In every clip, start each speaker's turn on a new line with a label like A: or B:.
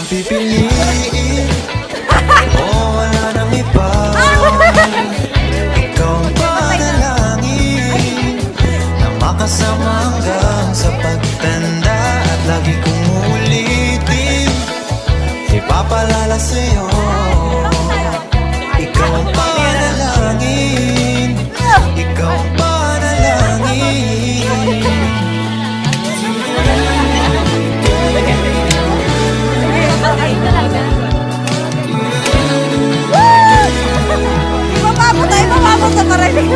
A: pipiliin o wala nang iba. Ikaw ang panalangin na makasama hanggang sa pagtanda. At lagi kong ulitin, ipapalala sa'yo. Ikaw ang panalangin, ikaw ang panalangin.
B: Ipapabot sa karaling.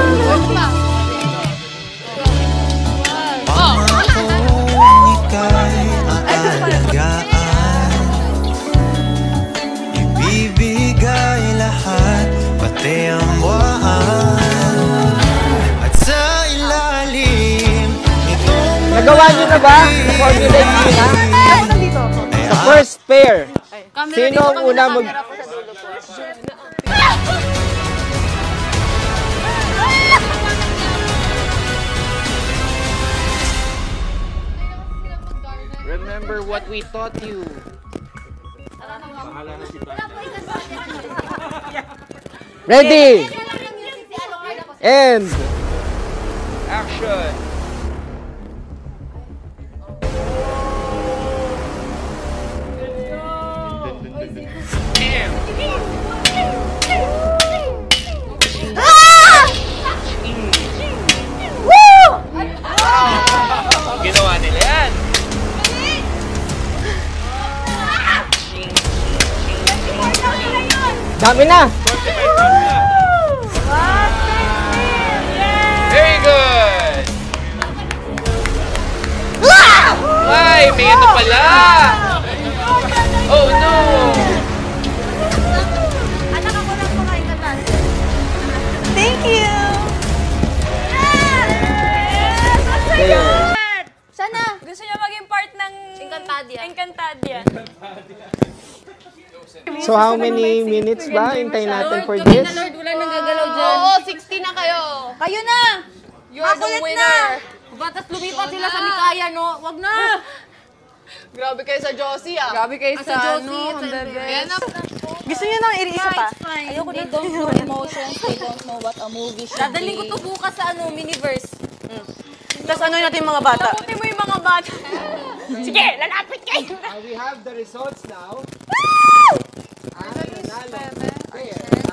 A: Pangakong ika'y aalagaan, ibibigay lahat, pati ang buwan. At sa ilalim nitong
C: Nagawa niyo na ba? Formulate niyo na? Sa first pair, sino ang una mag... Remember what we taught you. Ready! And action! Ginawa nila yan! Dami na! Very good! Ay, may ano pala! Oh no!
B: Anak ako lang makain ka na. Thank you! Sana! Gusto niya maging part ng Encantadia.
C: So how many minutes ba? Hintayin natin for this?
B: Lord, wala nang gagalaw dyan. Oo, 60 na kayo. Kayo na! You're the winner! Batas lumipat sila sa Mikaya, no? Wag na!
D: Grabe kayo sa Josie, ah.
B: Grabe kayo sa Josie, ang best. Gusto niyo nang i-isa pa? Ayoko na. They don't know emotions, they don't know what a movie should be. Dadaling ko to bukas sa Miniverse.
D: Tapos ano natin mga bata?
B: Takutin mo yung mga bata. Sige, lalapit kayo!
C: We have the results now.
B: Woo!
C: Nanalo.